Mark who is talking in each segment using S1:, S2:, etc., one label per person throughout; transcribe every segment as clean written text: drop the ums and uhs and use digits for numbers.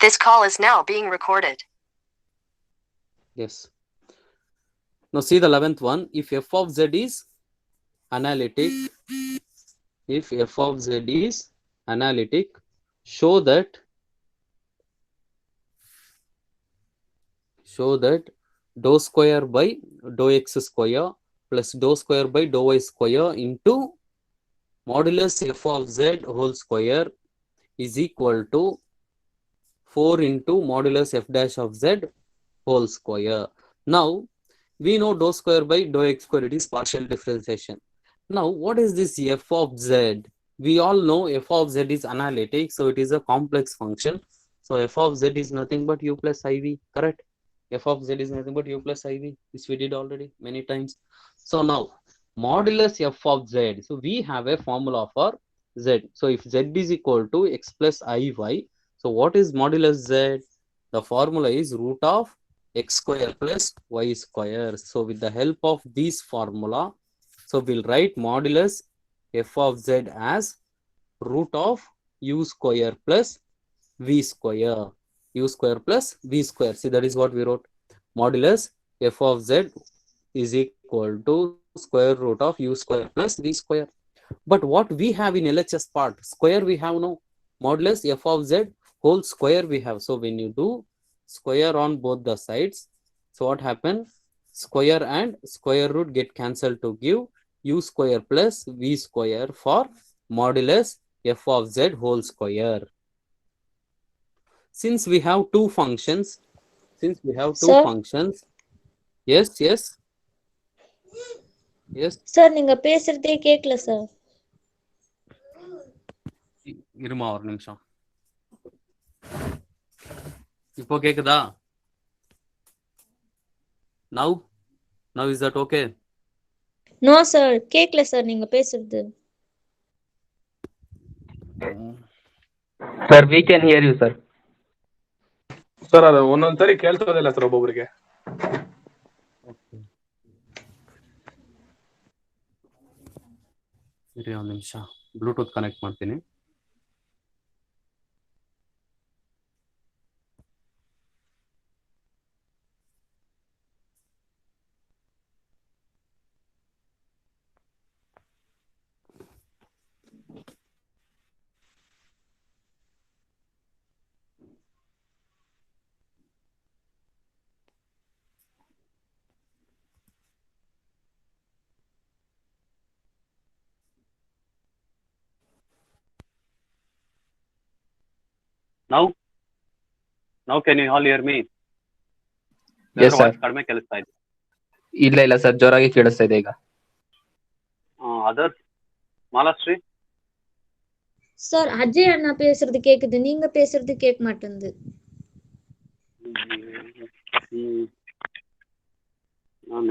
S1: This call is now being recorded.
S2: Yes. Now see the 11th one. If f of z is analytic, if f of z is analytic, show that dou square by dou x square plus dou square by dou y square into modulus f of z whole square is equal to 4 into modulus f dash of z whole square. Now we know dou square by dou x square, it is partial differentiation. Now what is this f of z? We all know f of z is analytic, so it is a complex function. So f of z is nothing but u plus iv, correct? F of z is nothing but u plus iv. This we did already many times. So now modulus f of z. So we have a formula for z. So if z is equal to x plus iy, so what is modulus z? The formula is root of x square plus y square. So with the help of this formula, so we'll write modulus f of z as root of u square plus v square. U square plus v square. See, that is what we wrote. Modulus f of z is equal to square root of u square plus v square. But what we have in LHS part, square we have no. Modulus f of z whole square we have. So when you do square on both the sides, so what happens? Square and square root get cancelled to give u square plus v square for modulus f of z whole square. Since we have two functions, yes.
S3: Sir நீங்க பேசுறதே கேக்கல sir.
S2: இருமா ஒரு நிமிஷம். இப்போ கேக்குதா? Now is that okay?
S3: No sir, கேக்கல sir நீங்க பேசுறது.
S4: Sir, we can hear you, sir.
S5: Sir ಅದು ಒಂದೊಂದ್ಸರಿ ಕೇಳ್ಸೋದಿಲ್ಲ ಸರ್ ಒಬ್ಬೊಬ್ರಿಗೆ.
S2: ಇರಿ ಒಂದು ನಿಮಿಷ, ಬ್ಲೂಟೂತ್ ಕನೆಕ್ಟ್ ಮಾಡ್ತೀನಿ. Now can you all hear me?
S4: Yes, sir.
S2: ಕಡಿಮೆ ಕೇಳಿಸ್ತಾ ಇದೆ.
S4: ಇಲ್ಲ ಸರ್, ಜೋರಾಗಿ ಕೇಳಿಸ್ತಾ ಇದೆ ಈಗ.
S2: ಅದರ್ மாலாஸ்ரீ
S3: சார், அஜய் அண்ணா பேசுறது கேக்குது, நீங்க பேசுறது கேட்க மாட்டேங்குது.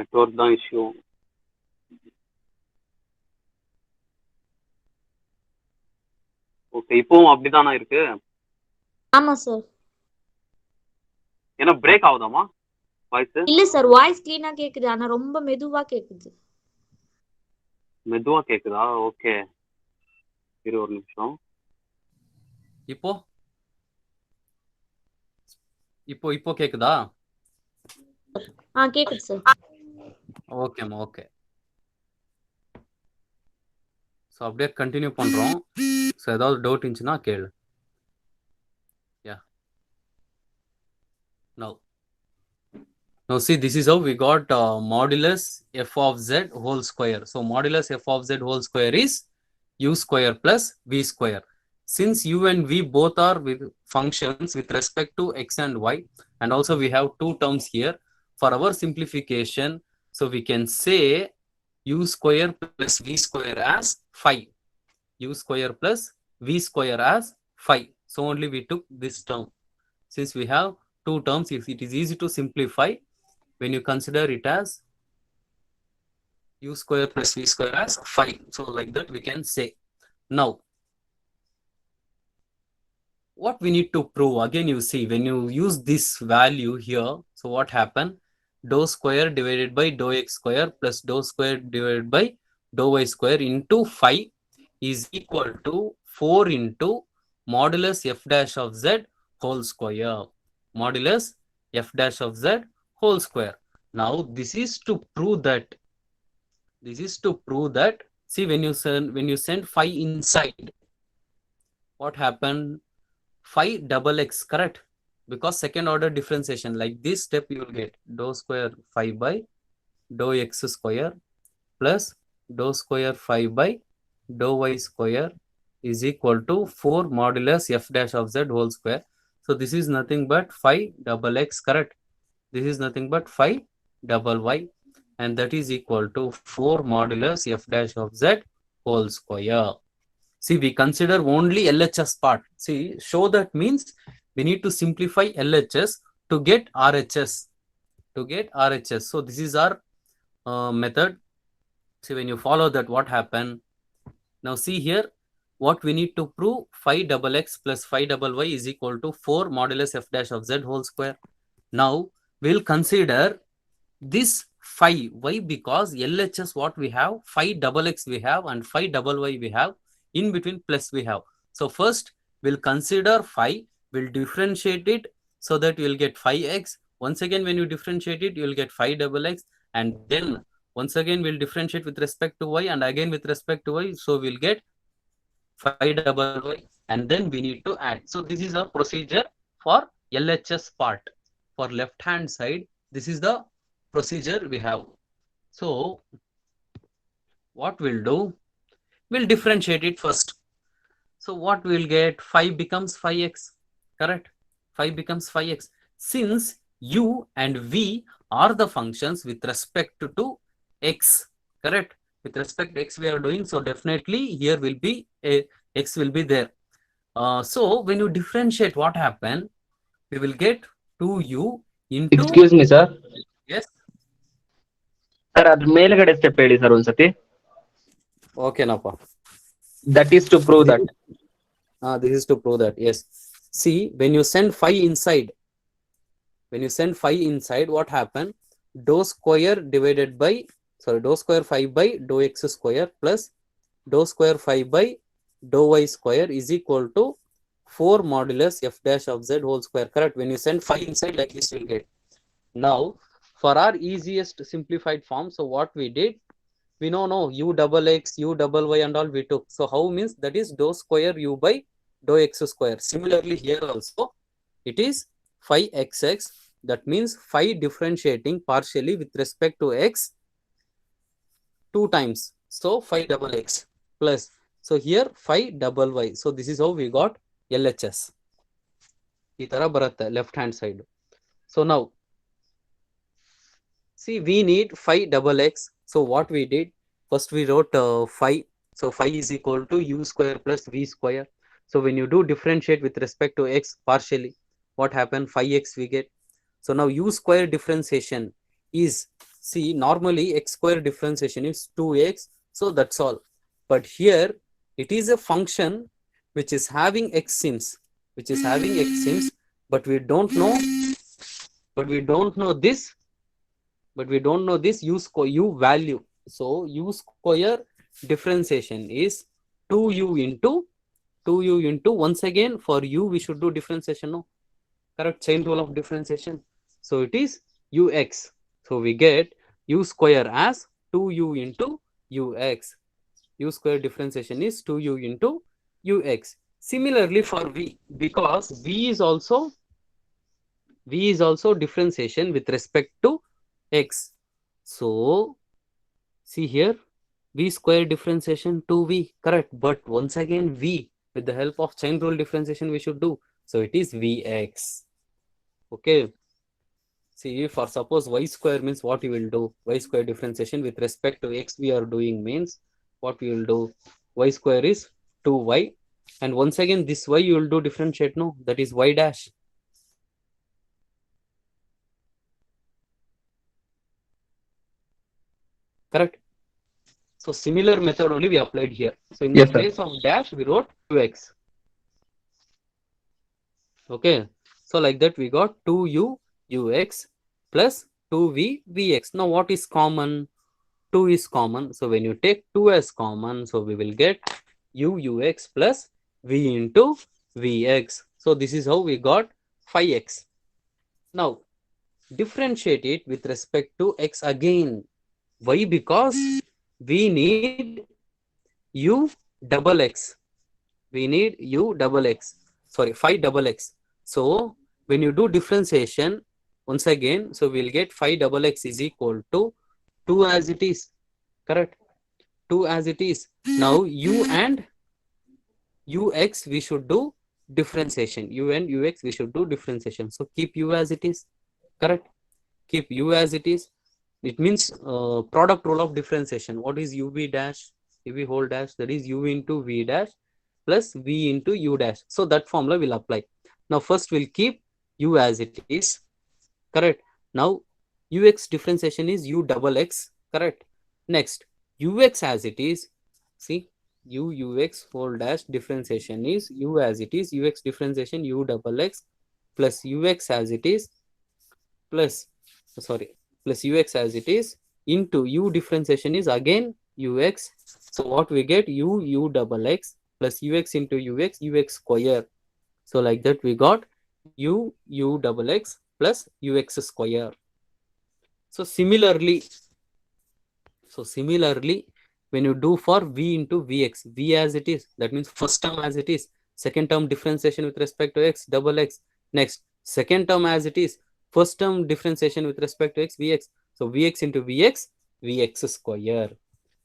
S2: நெட்வொர்க் தான் இஷ்யூ. ஓகே, இப்பவும் அப்படிதானா இருக்கு?
S3: ஆமா சார்.
S2: ஏன்னா பிரேக் ஆகுதாமா வாய்ஸ்?
S3: இல்ல சார், வாய்ஸ் கிளீனா கேக்குது, ஆனா ரொம்ப மெதுவா கேக்குது.
S2: மெதுவா கேக்குதா? ஓகே, இரு ஒரு நிமிஷம். இப்போ கேக்குதா?
S3: கேக்குது சார்.
S2: ஓகேம்மா, ஓகே. ஸோ அப்படியே கண்டினியூ பண்றோம். ஸோ ஏதாவது டவுட் இருந்துச்சுன்னா கேளு. Now see, this is how we got modulus f of z whole square. So modulus f of z whole square is u square plus v square. Since u and v both are with functions with respect to x and y, and also we have two terms here, for our simplification, so we can say u square plus v square as 5. U square plus v square as 5. So only we took this term. Since we have two terms, if it is easy to simplify when you consider it as u square plus v square as 5. So like that we can say. Now what we need to prove, again you see, when you use this value here, so what happened? Dou square divided by dou x square plus dou square divided by dou y square into 5 is equal to 4 into modulus f dash of z whole square, modulus f dash of z whole square. Now this is to prove that, see, when you send phi inside, what happened? Phi double x, correct? Because second order differentiation, like this step you will get dou square phi by dou x square plus dou square phi by dou y square is equal to 4 modulus f dash of z whole square. So this is nothing but phi double x, correct? This is nothing but phi double y, and that is equal to 4 modulus f dash of z whole square. See, we consider only LHS part. See, show that means we need to simplify LHS to get RHS. So this is our method. See, when you follow that, what happened? Now see here, what we need to prove, phi double x plus phi double y is equal to 4 modulus f dash of z whole square. Now we'll consider this phi. Why? Because LHS what we have, phi double x we have and phi double y we have, in between plus we have. So first we'll consider phi, we'll differentiate it so that you'll get phi x. Once again, when you differentiate it, you'll get phi double x, and then once again we'll differentiate with respect to y and again with respect to y, so we'll get phi double y, and then we need to add. So this is our procedure for LHS part. For left hand side, this is the procedure we have. So what we'll do, we'll differentiate it first. So what we'll get, phi becomes phi x, correct? Phi becomes phi x. Since u and v are the functions with respect to x, correct? With respect to x we are doing, so definitely here will be a x will be there. So when you differentiate, what happen? We will get 2u into,
S4: excuse me sir.
S2: yes,
S4: sir ಅದ್ರ ಮೇಲ್ಗಡೆ step ಹೇಳಿ sir ಒಂದ್ಸತಿ.
S2: okay napa.
S4: That is to prove that.
S2: This is to prove that, yes. See, when you send phi inside, what happen? Dou square divided by, dou square phi by dou x square plus dou square phi by dou y square is equal to 4 modulus f dash of z whole square, correct? When you send phi inside, like this you'll get. Now for our easiest simplified form, so what we did, we know no u double x, u double y and all we took. So how means, that is dou square u by dou x square. Similarly here also it is phi xx, that means phi differentiating partially with respect to x 2 times, so phi double x plus, so here phi double y. So this is how we got LHS. ಈ ತರ ಬರುತ್ತೆ left hand side. So now see, we need phi double x. So what we did, first we wrote phi. So phi is equal to u square plus v square. So when you do differentiate with respect to x partially, what happened? Phi x we get. So now u square differentiation is, see, normally x square differentiation is 2x. So that's all. But here it is a function which is having x sims, but we don't know this, u value. So u square differentiation is 2u into, once again for u we should do differentiation, no, correct? Chain rule of differentiation. So it is ux. So we get u square as 2u into ux. U square differentiation is 2u into ux. Similarly for v, because v is also differentiation with respect to x. So see here, v square differentiation 2v, correct? But once again v, with the help of chain rule differentiation we should do. So it is vx. Okay. See, for suppose y square means, what you will do, y square differentiation with respect to x we are doing means, what we will do, y square is 2y, and once again this y you will do differentiate, no, that is y dash. Correct? So similar method only we applied here. So in the
S4: Yes, sir.
S2: place of dash we wrote 2x. Okay, so like that we got 2u ux plus 2v vx. Now what is common? 2 is common. So when you take 2 as common, so we will get u ux plus v into vx. So this is how we got phi x. Now differentiate it with respect to x again. Why? Because we need u double x. We need u double x. Sorry, phi double x. So when you do differentiation, once again, so we'll get phi double x is equal to 2 as it is. Correct? 2 as it is. Now u and ux we should do differentiation. U and ux we should do differentiation. So keep u as it is. Correct? Keep u as it is. It means product rule of differentiation. What is uv dash? uv whole dash, that is u into v dash plus v into u dash. So that formula will apply. Now first we'll keep u as it is. Correct? Now ux differentiation is u double x. Correct? Next ux as it is. See, ux whole dash differentiation is u as it is, ux differentiation u double x plus ux as it is plus plus ux as it is into u differentiation is again ux. So what we get, u double x plus ux into ux square. So like that we got u double x plus ux square. So similarly when you do for v into vx, v as it is, that means first term as it is, second term differentiation with respect to x double x. Next second term as it is, first term differentiation with respect to x vx. So vx into vx square.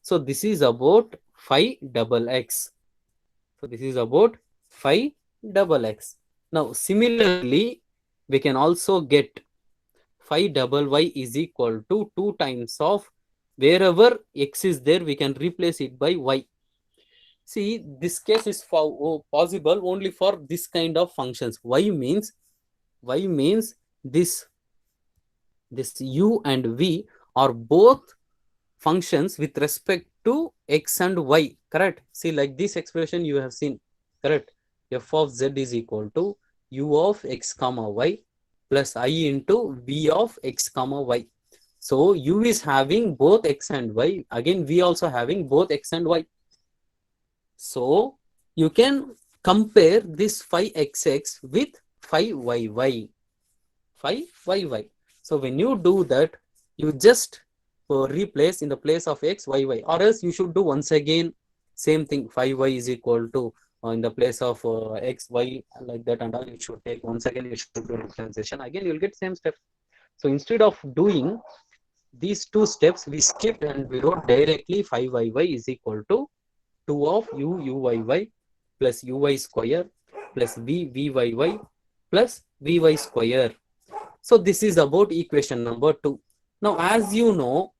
S2: So this is about phi double x. So this is about phi double x. Now similarly we can also get phi double y is equal to 2 times of wherever x is there, we can replace it by y. See, this case is possible only for this kind of functions. Y means this u and v are both functions with respect to x and y. Correct? See, like this expression you have seen. Correct? F of z is equal to u of x comma y plus I into v of x comma y. So u is having both x and y. Again, v also having both x and y. So you can compare this phi xx with phi yy. Phi yy. So when you do that, you just replace in the place of x yy, or else you should do once again same thing. Phi y is equal to in the place of x y, like that, and all you should take once again. You should do differentiation. Again, you will get same step. So instead of doing these two steps, we skipped and we wrote directly phi yy is equal to 2 of u uyy plus uy square plus v vyy plus vy square. So this is about equation number 2. Now as you know,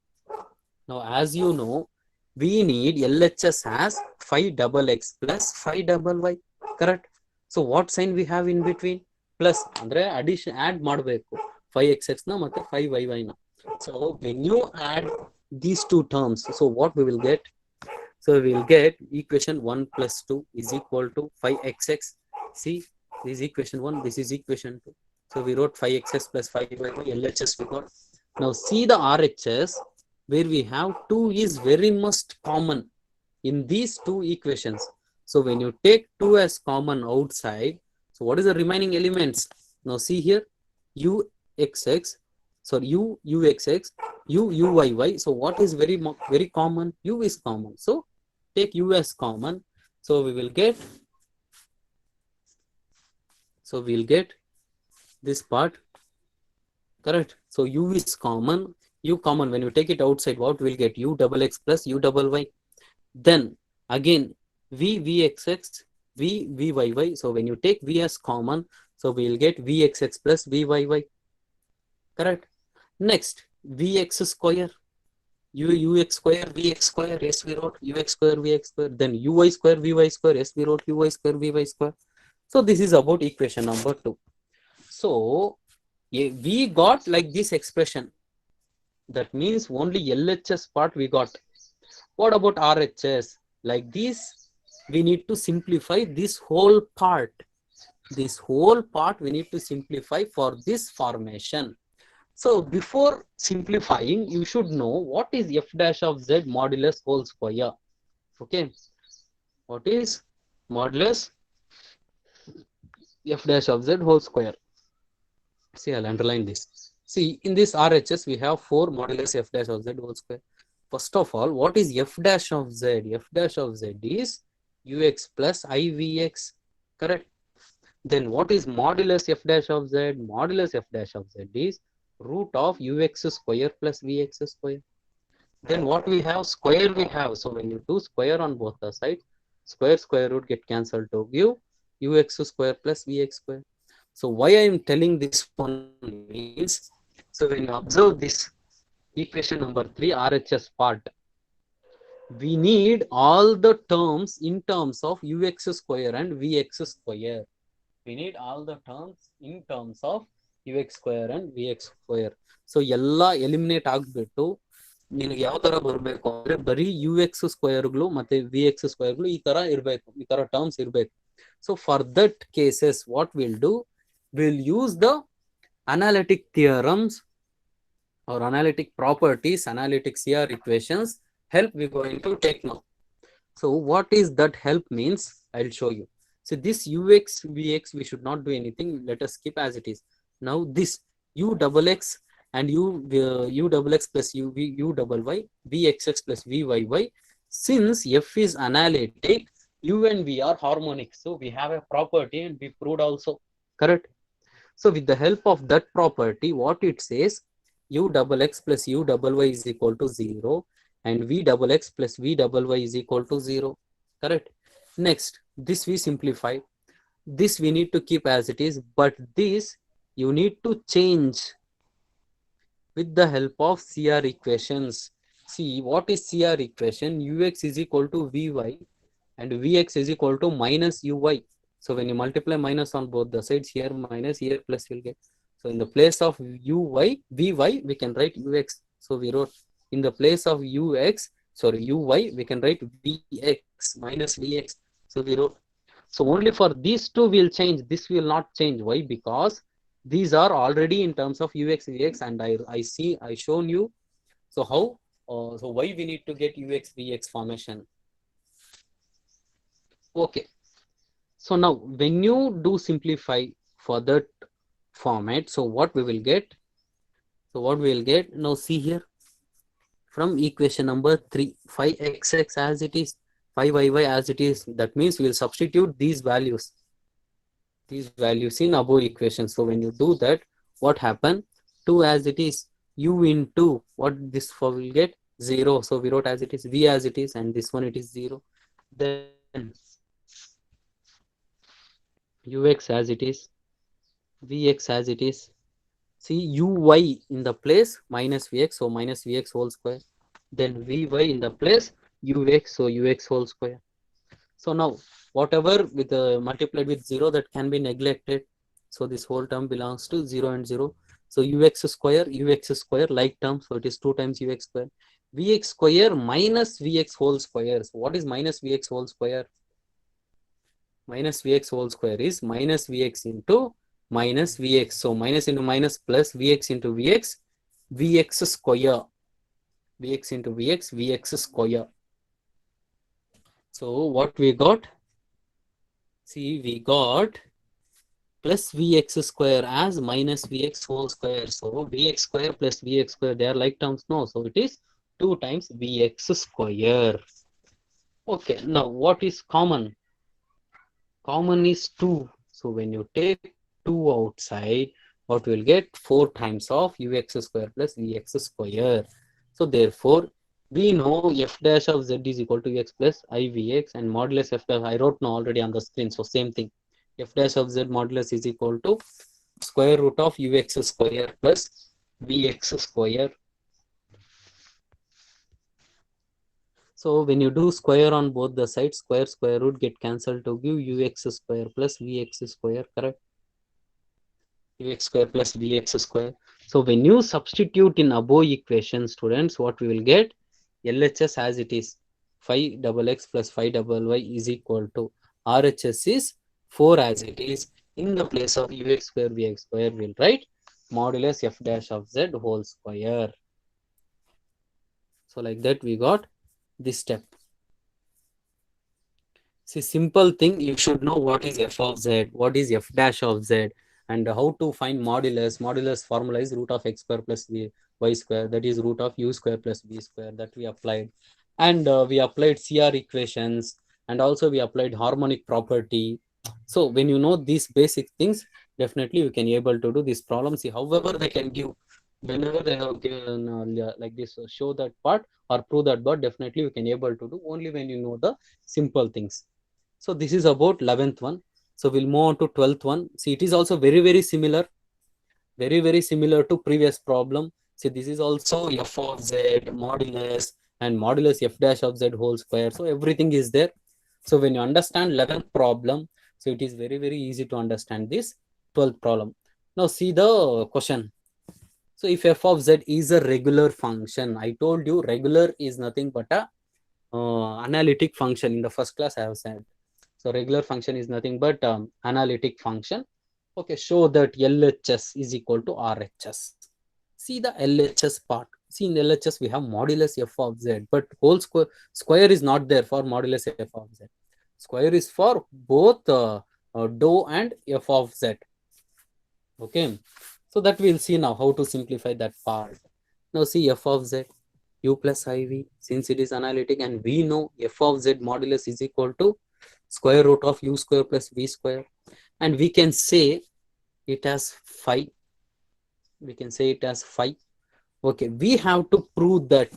S2: we need LHS as phi double x plus phi double y. Correct? So what sign we have in between? Plus andre addition add ಮಾಡಬೇಕು phi xx na ಮತ್ತೆ phi yy na. So when you add these two terms, so what we will get? So we will get equation 1 plus 2 is equal to phi xx. See, this is equation 1, this is equation 2. So we wrote phi xx plus phi yy, LHS we got. Now see the RHS where we have 2 is very much common in these two equations. So when you take 2 as common outside, so what is the remaining elements? Now see here, uxx, sorry, uxx, uyy. So what is very common? U is common. So take u as common. So we will get, this part. Correct? So u is common. U common, when you take it outside, what will get? U double x plus u double y. Then again vxx, vyy. So when you take v as common, so we will get vxx plus vyy. Correct? Next vx square, ux square vx square, yes we wrote ux square vx square. Then uy square vy square, yes we wrote uy square vy square. So this is about equation number 2. So we got like this expression. That means only LHS part we got. What about RHS? Like this, we need to simplify this whole part. This whole part we need to simplify for this formation. So before simplifying, you should know what is f dash of z modulus whole square. Okay. What is modulus f dash of z whole square. See, I'll underline this. See, in this RHS, we have 4 modulus f dash of z whole square. First of all, what is f dash of z? F dash of z is ux plus ivx, correct? Then what is modulus f dash of z? Modulus f dash of z is root of ux square plus vx square. Then what we have? Square we have. So when you do square on both the sides, square root get cancelled to give ux square plus vx square. So why I am telling this one means, so when you observe this equation number 3 RHS part, we need all the terms in terms of ux square and vx square. We need all the terms in terms of ux square and vx square. So ಎಲ್ಲ eliminate ಆಗ್ಬಿಟ್ಟು ನಿನಗೆ ಯಾವ ತರ ಬರಬೇಕು ಅಂದ್ರೆ ಬರೀ you X ಸ್ಕ್ವೇರ್ಗಳು ಮತ್ತೆ V X ಸ್ಕ್ವೇರ್ಗಳು ಈ ತರ ಇರಬೇಕು, ಈ ತರ ಟರ್ಮ್ಸ್ ಇರಬೇಕು. So for that cases what will do, will use the analytic theorems or analytic properties, analytic CR equations help we're going to take now. So what is that help means, I'll show you. So this ux vx we should not do anything, let us keep as it is. Now this u double x and u double x plus u double y vxx plus vyy, since f is analytic, u and v are harmonic, so we have a property and we proved also, correct? So with the help of that property, what it says, u double x plus u double y is equal to 0 and v double x plus v double y is equal to 0, correct? Next, this we simplify, this we need to keep as it is, but this you need to change with the help of CR equations. See, what is CR equation? Ux is equal to Vy and Vx is equal to minus Uy. So when you multiply minus on both the sides, here minus, here plus you'll get. So in the place of Uy, Vy, we can write Ux. So we wrote in the place of Uy, we can write Vx minus Vx. So we wrote. So only for these two will change. This will not change. Why? Because these are already in terms of ux vx, and I shown you. So how? So why we need to get ux vx formation? Okay. So now when you do simplify for that format, so what we will get? So what we will get now? See here, from equation number 3, 5xx as it is, 5yy as it is. That means we will substitute these values in above equation. So when you do that, what happen? 2 as it is, u into what this for will get 0. So we wrote as it is, v as it is, and this one it is 0. Then ux as it is, vx as it is. See, uy in the place minus vx, so minus vx whole square. Then vy in the place ux, so ux whole square. So now whatever with multiplied with 0, that can be neglected. So this whole term belongs to 0 and 0. So ux square like term, so it is 2 times ux square. Vx square minus vx whole square. So what is minus vx whole square? Minus vx whole square is minus vx into minus vx. So minus into minus plus vx into vx, vx square, vx into vx, vx square. So what we got? See, we got plus vx square as minus vx whole square. So vx square plus vx square, they are like terms, no? So it is 2 times vx square. Okay, now what is common? Common is 2. So when you take 2 outside, what will get? 4 times of ux square plus vx square. So therefore, we know f dash of z is equal to x plus ivx, and modulus f dash I wrote now already on the screen. So same thing, f dash of z modulus is equal to square root of ux square plus vx square. So when you do square on both the sides, square root get cancelled to give ux square plus vx square, correct? ux square plus vx square. So when you substitute in above equation, students, what we will get? LHS as it is, 5 double x plus 5 double y is equal to RHS is 4 as it is. In the place of ux square vx square, we'll write modulus f dash of z whole square. So like that we got this step. See, simple thing, you should know what is f of z, what is f dash of z, and how to find modulus. Modulus formula is root of x square plus y square, that is root of u square plus b square, that we applied. And we applied CR equations, and also we applied harmonic property. So when you know these basic things, definitely you can able to do this problem. See, however they can give, whenever they have given like this, show that part or prove that part, definitely you can able to do only when you know the simple things. So this is about 11th one. So we'll move on to 12th one. See, it is also very similar, very similar to previous problem. See, this is also f of z modulus and modulus f dash of z whole square. So everything is there. So when you understand 11th problem, so it is very easy to understand this 12th problem. Now see the question. So if f of z is a regular function, I told you regular is nothing but a analytic function. In the first class I have said. So regular function is nothing but analytic function. Okay, show that LHS is equal to RHS. See the LHS part. See, in LHS we have modulus f of z, but whole square is not there for modulus f of z. Square is for both dou and f of z. Okay, so that we'll see now how to simplify that part. Now see f of z, u plus iv, since it is analytic, and we know f of z modulus is equal to square root of u square plus v square, and we can say it as phi. We can say it as phi. Okay, we have to prove that.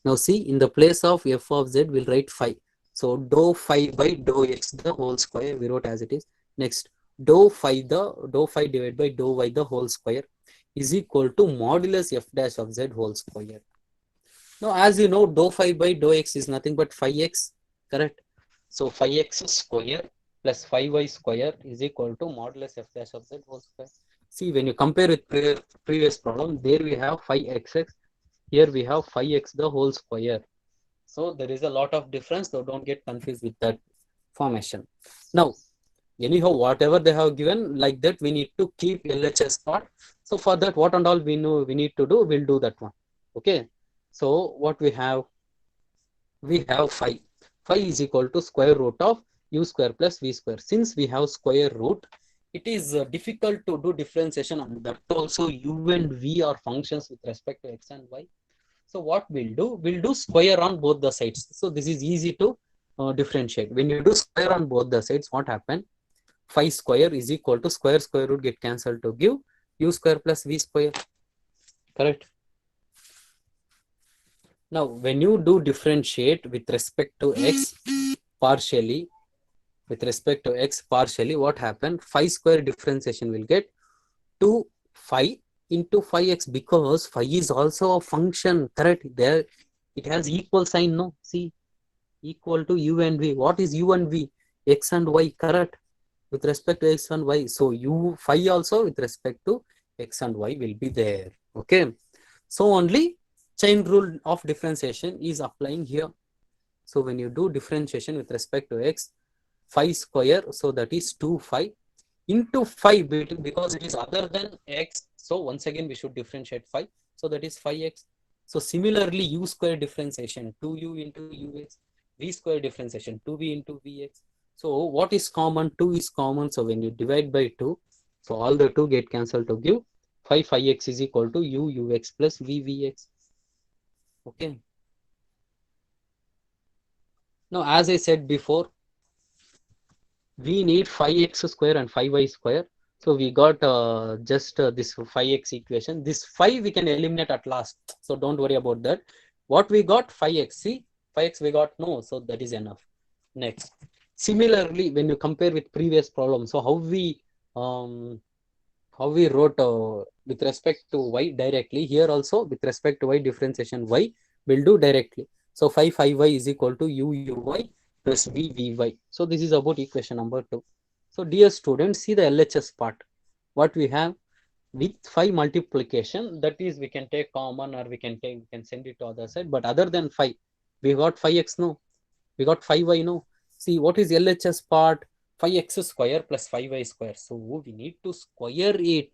S2: Now see, in the place of f of z, we'll write phi. So dou phi by dou x the whole square, we wrote as it is. Next, dou phi divided by dou y the whole square is equal to modulus f dash of z whole square. Now, as you know, dou phi by dou x is nothing but phi x, correct? So phi x square plus phi y square is equal to modulus f dash of z whole square. See, when you compare with previous problem, there we have phi xx, here we have phi x the whole square. So there is a lot of difference, so don't get confused with that formation. Now, anyhow, whatever they have given, like that, we need to keep LHS part. So for that, what and all we know we need to do, we'll do that one. Okay. So what we have phi. Phi is equal to square root of u square plus v square. Since we have square root, it is difficult to do differentiation, and that also u and v are functions with respect to x and y. So what we'll do square on both the sides. So this is easy to differentiate. When you do square on both the sides, what happen? Phi square is equal to square root get cancelled to give u square plus v square. Correct? Now, when you do differentiate with respect to x partially, what happened? Phi square differentiation will get 2 phi into phi x, because phi is also a function, correct? There it has equal sign, no? See, equal to u and v. What is u and v? X and y, correct? With respect to x and y. So u phi also with respect to x and y will be there. Okay. So only chain rule of differentiation is applying here. So when you do differentiation with respect to x, phi square, so that is 2 phi into phi, because it is other than x. So once again we should differentiate phi. So that is phi x. So similarly, u square differentiation 2u into ux, v square differentiation 2v into vx. So what is common? 2 is common. So when you divide by 2, so all the 2 get cancelled to give phi x is equal to u ux plus v vx. Okay. Now, as I said before, we need phi x square and phi y square. So we got just this phi x equation. This phi we can eliminate at last. So don't worry about that. What we got? Phi x. See, phi x we got no. So that is enough. Next. Similarly, when you compare with previous problem, so how we wrote with respect to y directly, here also with respect to y differentiation y will do directly. So phi y is equal to u uy plus v vy. So this is about equation number 2. So dear students, see the LHS part. What we have with phi multiplication, that is we can take common, or we can send it to other side. But other than phi, we got phi x, no? We got phi y, no? See, what is LHS part? Phi x square plus phi y square. So we need to square it.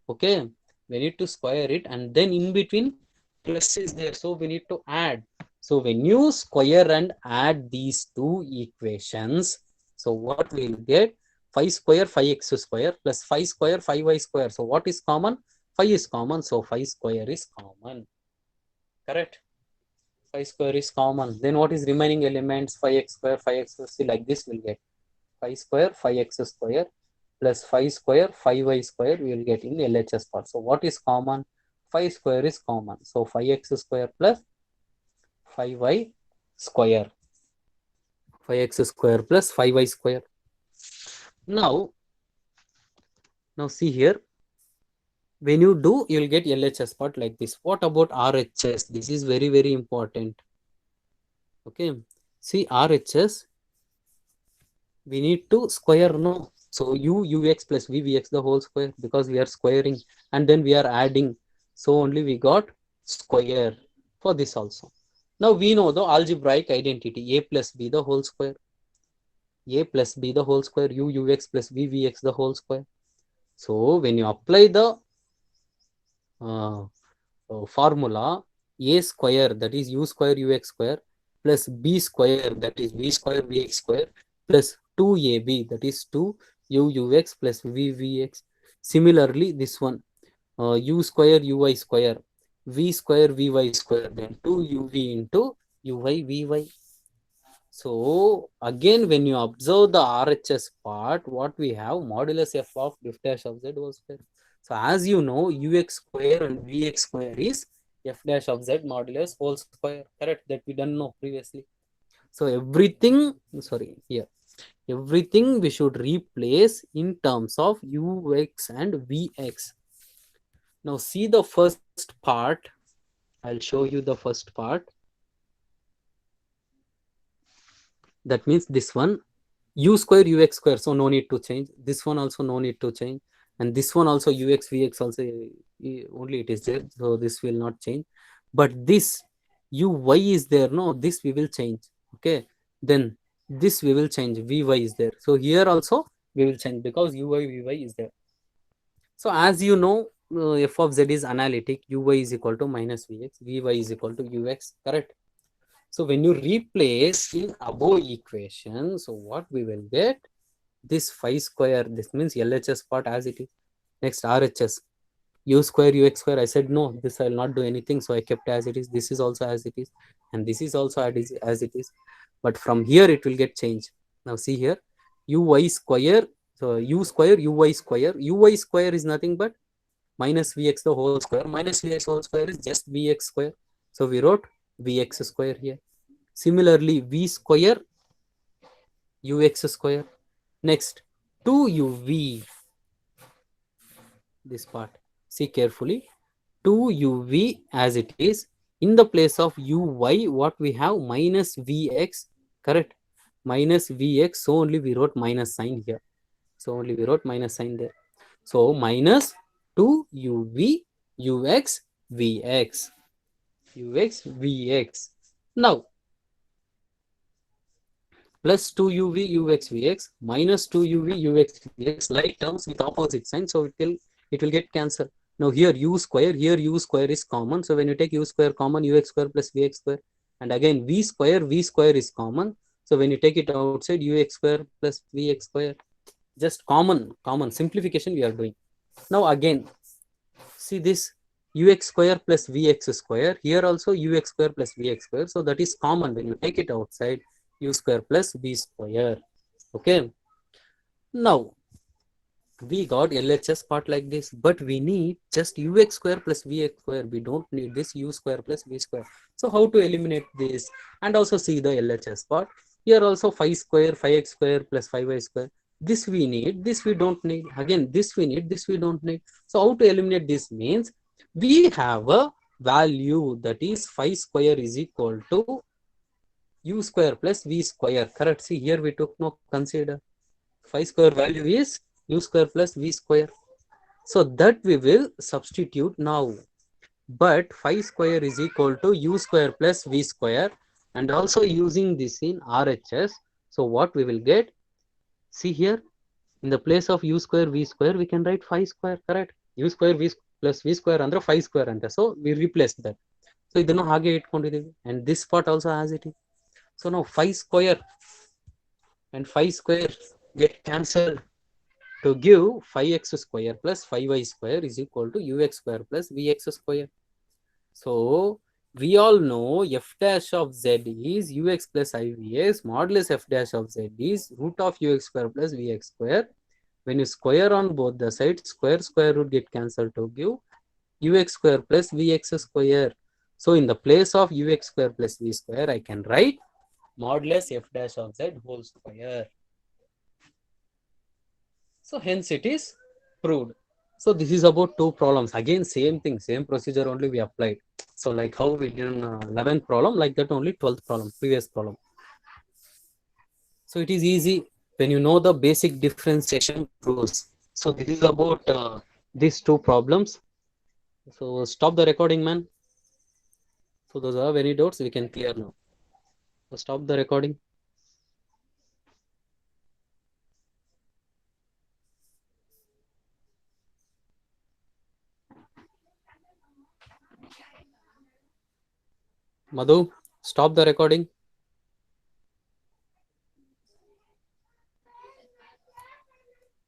S2: Okay, we need to square it, and then in between plus is there, so we need to add. So when you square and add these two equations, so what we'll get? 5 square 5x square plus 5 square 5y square. So what is common? 5 is common, so 5 square is common. Correct? 5 square is common. Then what is remaining elements? 5x square 5x square. See, like this we'll get 5 square 5x square plus 5 square 5y square we will get in LHS part. So what is common? 5 square is common. So 5x square plus 5y square. 5x square plus 5y square. Now see here, when you do, you will get LHS part like this. What about RHS? This is very, very important. Okay. See, RHS, we need to square, no? So ux plus vvx the whole square, because we are squaring and then we are adding. So only we got square for this also. Now we know the algebraic identity, a plus b the whole square. A plus b the whole square, ux plus vvx the whole square. So when you apply the formula, a square, that is u square ux square, plus b square, that is v square vx square, plus 2ab, that is 2 ux plus vvx. Similarly, this one, u square uy square, v square vy square, then 2uv into uy vy. So again, when you observe the RHS part, what we have, modulus f of f dash of z whole square. So as you know, ux square and vx square is f dash of z modulus whole square. Correct? That we didn't know previously. So everything, sorry, here, everything we should replace in terms of ux and vx. Now see the first part. I'll show you the first part. That means this one, u square ux square, so no need to change. This one also no need to change, and this one also ux vx also only it is there, so this will not change. But this uy is there, no, this we will change. Okay, then this we will change, vy is there, so here also we will change because uy vy is there. So as you know, f of z is analytic, uy is equal to minus vx, vy is equal to ux. Correct? So when you replace in above equation, so what we will get? This 5 square, this means LHS part as it is. Next RHS, u square ux square. I said no, this I will not do anything, so I kept as it is. This is also as it is, and this is also as it is. But from here it will get changed. Now see here, uy square. So u square uy square. Uy square is nothing but minus vx the whole square. Minus vx whole square is just vx square. So we wrote vx square here. Similarly, v square ux square. Next, 2uv, this part, see carefully, 2uv as it is. In the place of uy, what we have? Minus vx. Correct? Minus vx, so only we wrote minus sign here. So only we wrote minus sign there. So minus 2uv ux vx. ux vx. Now plus 2uv ux vx minus 2uv ux vx, like terms with opposite sign, so it will get cancelled. Now here u square, here u square is common, so when you take u square common, ux square plus vx square, and again v square is common, so when you take it outside, ux square plus vx square, just common simplification we are doing. Now again, see this ux square plus vx square, here also ux square plus vx square, so that is common. When you take it outside, u square plus v square. Okay, now we got LHS part like this, but we need just ux square plus vx square. We don't need this u square plus v square. So how to eliminate this? And also see the LHS part. Here also 5 square 5x square plus 5y square. This we need, this we don't need. Again, this we need, this we don't need. So how to eliminate this means, we have a value that is 5 square is equal to u square plus v square. Correct? See here we took no consider. 5 square value is u square plus v square. So that we will substitute now. But 5 square is equal to u square plus v square, and also using this in RHS. So what we will get? See here, in the place of u square v square, we can write 5 square. Correct? U square v plus v square under 5 square under. So we replace that. So ಇದನ್ನು ಹಾಗೆ ಇಟ್ಕೊಂಡಿದ್ದೀವಿ and this part also as it is. So now 5 square and 5 square get cancelled to give 5x square plus 5y square is equal to ux square plus vx square. So we all know f dash of z is ux plus ivx modulus f dash of z is root of ux square plus vx square. When you square on both the sides, square root get cancelled to give ux square plus vx square. So in the place of ux square plus v square, I can write modulus f dash of z whole square. So hence it is proved. So this is about two problems. Again, same thing, same procedure only we applied. So like how we did in 11th problem, like that only 12th problem, previous problem. So it is easy when you know the basic differentiation rules. So this is about these two problems. So stop the recording, man. So those are any doubts we can clear now. So stop the recording. Madhu, stop the recording.